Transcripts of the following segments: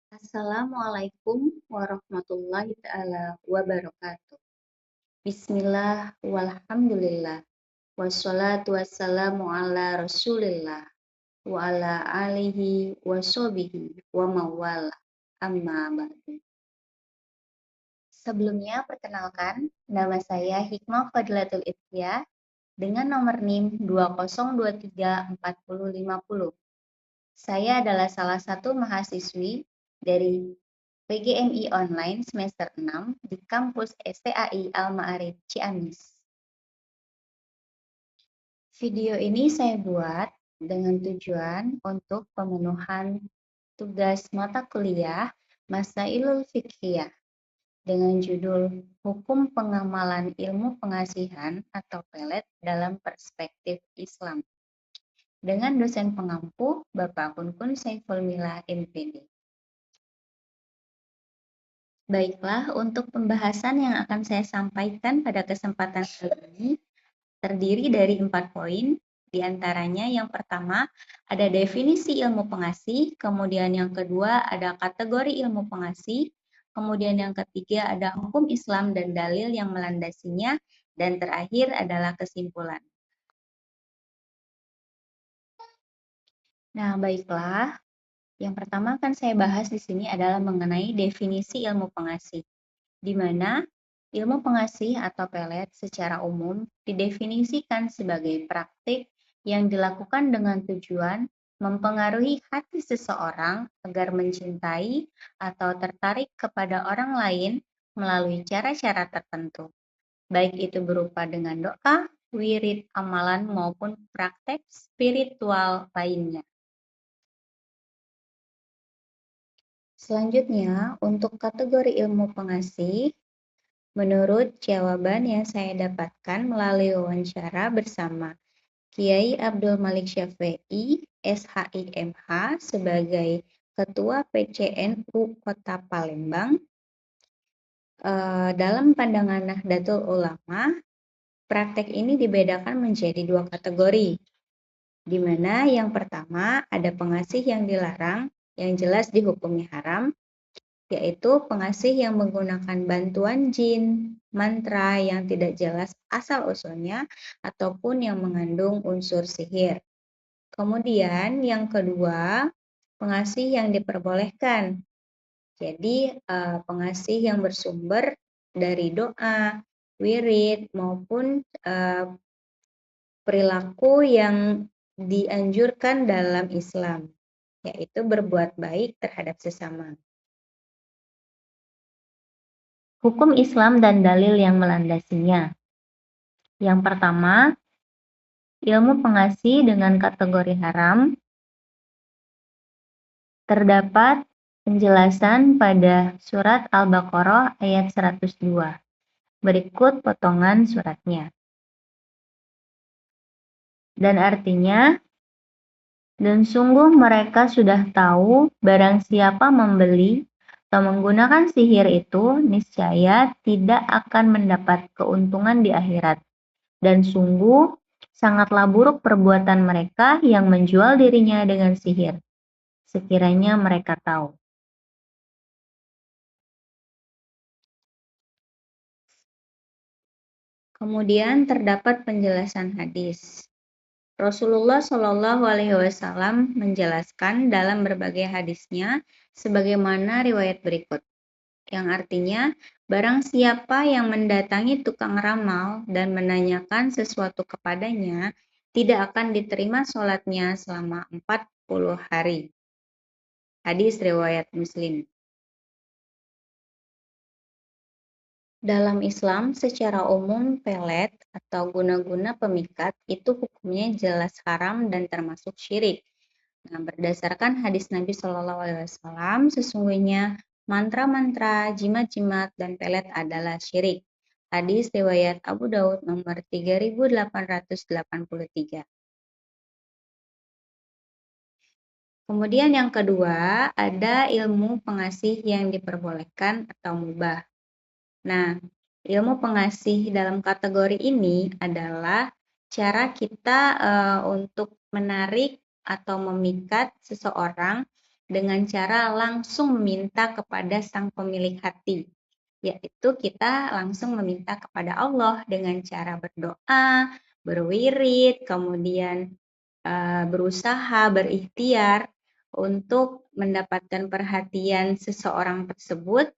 Assalamualaikum warahmatullahi ta'ala wabarakatuh. Bismillah walhamdulillah. Wassalatu wassalamu ala rasulillah. Wa ala alihi wa sobihi wa mawala. Amma ba'du. Sebelumnya perkenalkan, nama saya Hikmah Fadilatul Ittiyah dengan nomor NIM 20234050. Saya adalah salah satu mahasiswi dari PGMI Online semester 6 di kampus STAI Al-Ma'arif Ciamis. Video ini saya buat dengan tujuan untuk pemenuhan tugas mata kuliah Masailul Fiqhiyah dengan judul Hukum Pengamalan Ilmu Pengasihan atau Pelet dalam Perspektif Islam dengan dosen pengampu Bapak Kun Saiful Mila MPD. Baiklah, untuk pembahasan yang akan saya sampaikan pada kesempatan kali ini terdiri dari 4 poin. Di antaranya yang pertama ada definisi ilmu pengasih, kemudian yang kedua ada kategori ilmu pengasih, kemudian yang ketiga ada hukum Islam dan dalil yang melandasinya, dan terakhir adalah kesimpulan. Nah, baiklah. Yang pertama akan saya bahas di sini adalah mengenai definisi ilmu pengasih, di mana ilmu pengasih atau pelet secara umum didefinisikan sebagai praktik yang dilakukan dengan tujuan mempengaruhi hati seseorang agar mencintai atau tertarik kepada orang lain melalui cara-cara tertentu, baik itu berupa dengan doa, wirid, amalan, maupun praktek spiritual lainnya. Selanjutnya, untuk kategori ilmu pengasih, menurut jawaban yang saya dapatkan melalui wawancara bersama Kiai Abdul Malik Syafi'i, SHIMH, sebagai Ketua PCNU Kota Palembang, dalam pandangan Nahdlatul Ulama, praktek ini dibedakan menjadi 2 kategori, di mana yang pertama ada pengasih yang dilarang, yang jelas dihukumi haram, yaitu pengasih yang menggunakan bantuan jin, mantra yang tidak jelas asal-usulnya, ataupun yang mengandung unsur sihir. Kemudian yang kedua, pengasih yang diperbolehkan. Jadi pengasih yang bersumber dari doa, wirid, maupun perilaku yang dianjurkan dalam Islam, yaitu berbuat baik terhadap sesama. Hukum Islam dan dalil yang melandasinya. Yang pertama, ilmu pengasih dengan kategori haram. Terdapat penjelasan pada surat Al-Baqarah ayat 102. Berikut potongan suratnya. Dan artinya, dan sungguh mereka sudah tahu barang siapa membeli atau menggunakan sihir itu, niscaya tidak akan mendapat keuntungan di akhirat. Dan sungguh sangatlah buruk perbuatan mereka yang menjual dirinya dengan sihir, sekiranya mereka tahu. Kemudian terdapat penjelasan hadis. Rasulullah Shallallahu Alaihi Wasallam menjelaskan dalam berbagai hadisnya sebagaimana riwayat berikut, yang artinya barang siapa yang mendatangi tukang ramal dan menanyakan sesuatu kepadanya, tidak akan diterima sholatnya selama 40 hari. Hadis riwayat Muslim. Dalam Islam, secara umum pelet atau guna-guna pemikat itu hukumnya jelas haram dan termasuk syirik. Nah, berdasarkan hadis Nabi Shallallahu Alaihi Wasallam, sesungguhnya mantra-mantra, jimat-jimat, dan pelet adalah syirik. Hadis riwayat Abu Daud nomor 3883. Kemudian yang kedua, ada ilmu pengasih yang diperbolehkan atau mubah. Nah, ilmu pengasih dalam kategori ini adalah cara kita untuk menarik atau memikat seseorang dengan cara langsung meminta kepada sang pemilik hati, yaitu kita langsung meminta kepada Allah dengan cara berdoa, berwirid, kemudian berusaha, berikhtiar untuk mendapatkan perhatian seseorang tersebut,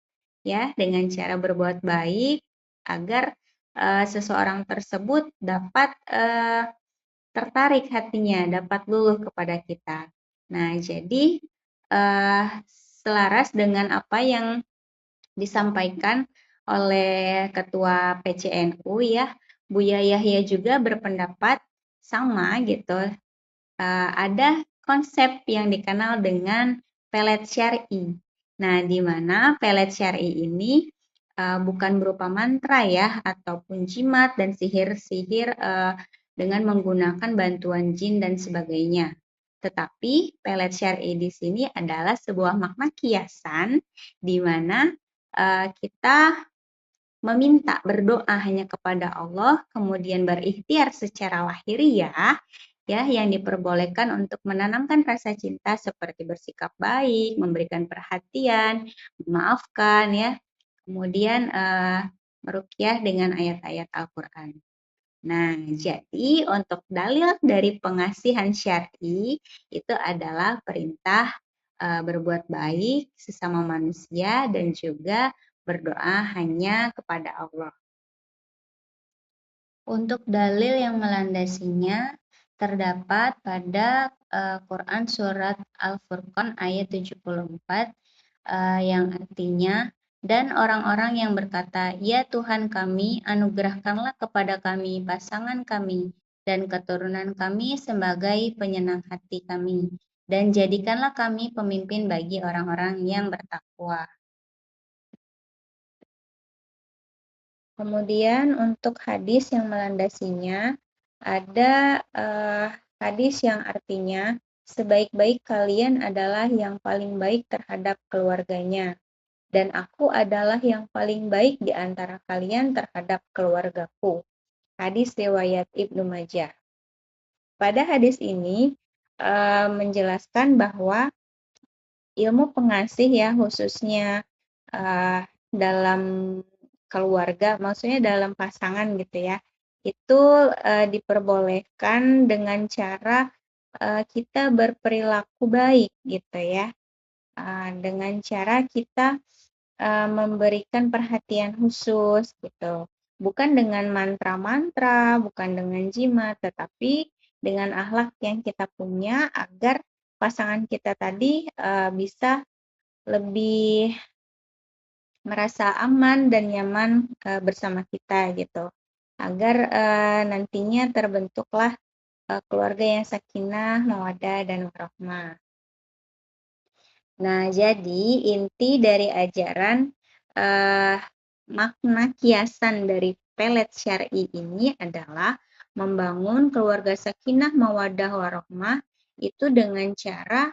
ya, dengan cara berbuat baik agar seseorang tersebut dapat tertarik hatinya, dapat luluh kepada kita. Nah, jadi selaras dengan apa yang disampaikan oleh Ketua PCNU, ya, Buya Yahya juga berpendapat sama gitu. Ada konsep yang dikenal dengan pelet syar'i. Nah, di mana pelet syar'i ini bukan berupa mantra ya, ataupun jimat dan sihir-sihir dengan menggunakan bantuan jin dan sebagainya. Tetapi pelet syar'i di sini adalah sebuah makna kiasan di mana kita meminta berdoa hanya kepada Allah, kemudian berikhtiar secara lahiriah, ya, yang diperbolehkan untuk menanamkan rasa cinta seperti bersikap baik, memberikan perhatian, memaafkan, ya, kemudian meruqyah dengan ayat-ayat Al-Quran. Nah, jadi untuk dalil dari pengasihan syar'i itu adalah perintah berbuat baik sesama manusia dan juga berdoa hanya kepada Allah. Untuk dalil yang melandasinya terdapat pada Quran surat Al-Furqan ayat 74 yang artinya, dan orang-orang yang berkata, "Ya Tuhan kami, anugerahkanlah kepada kami pasangan kami dan keturunan kami sebagai penyenang hati kami, dan jadikanlah kami pemimpin bagi orang-orang yang bertakwa." Kemudian untuk hadis yang melandasinya, ada hadis yang artinya, sebaik-baik kalian adalah yang paling baik terhadap keluarganya, dan aku adalah yang paling baik di antara kalian terhadap keluargaku. Hadis riwayat Ibnu Majah. Pada hadis ini menjelaskan bahwa ilmu pengasih ya, khususnya dalam keluarga, maksudnya dalam pasangan gitu ya, itu diperbolehkan dengan cara kita berperilaku baik gitu ya, dengan cara kita memberikan perhatian khusus gitu. Bukan dengan mantra-mantra, bukan dengan jimat, tetapi dengan akhlak yang kita punya agar pasangan kita tadi bisa lebih merasa aman dan nyaman bersama kita gitu. Agar nantinya terbentuklah keluarga yang sakinah, mawaddah, dan warahmah. Nah, jadi inti dari ajaran makna kiasan dari pelet syar'i ini adalah membangun keluarga sakinah, mawaddah, warahmah itu dengan cara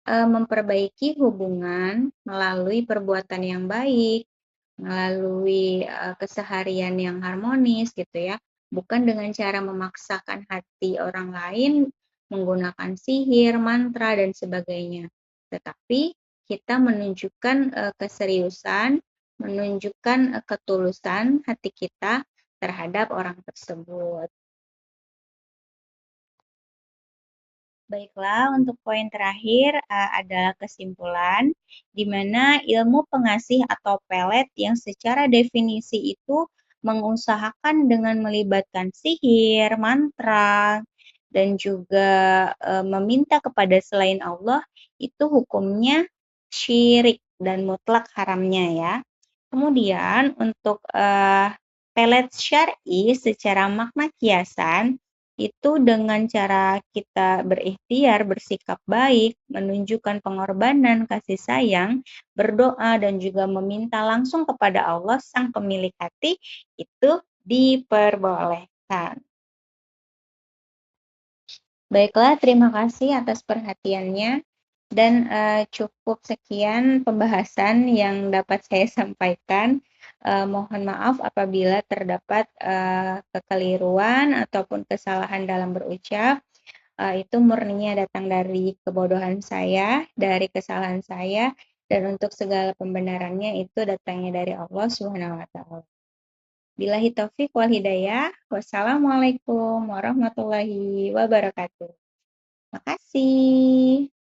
memperbaiki hubungan melalui perbuatan yang baik, melalui keseharian yang harmonis gitu ya, bukan dengan cara memaksakan hati orang lain menggunakan sihir, mantra, dan sebagainya. Tetapi kita menunjukkan keseriusan, menunjukkan ketulusan hati kita terhadap orang tersebut. Baiklah, untuk poin terakhir adalah kesimpulan, di mana ilmu pengasih atau pelet yang secara definisi itu mengusahakan dengan melibatkan sihir, mantra, dan juga meminta kepada selain Allah, itu hukumnya syirik dan mutlak haramnya ya. Kemudian untuk pelet syar'i secara makna kiasan, itu dengan cara kita berikhtiar, bersikap baik, menunjukkan pengorbanan, kasih sayang, berdoa, dan juga meminta langsung kepada Allah, sang pemilik hati, itu diperbolehkan. Baiklah, terima kasih atas perhatiannya, dan cukup sekian pembahasan yang dapat saya sampaikan. Mohon maaf apabila terdapat kekeliruan ataupun kesalahan dalam berucap. itu murninya datang dari kebodohan saya, dari kesalahan saya, dan untuk segala pembenarannya itu datangnya dari Allah Subhanahu wa taala. Billahi taufik wal hidayah. Wassalamualaikum warahmatullahi wabarakatuh. Makasih.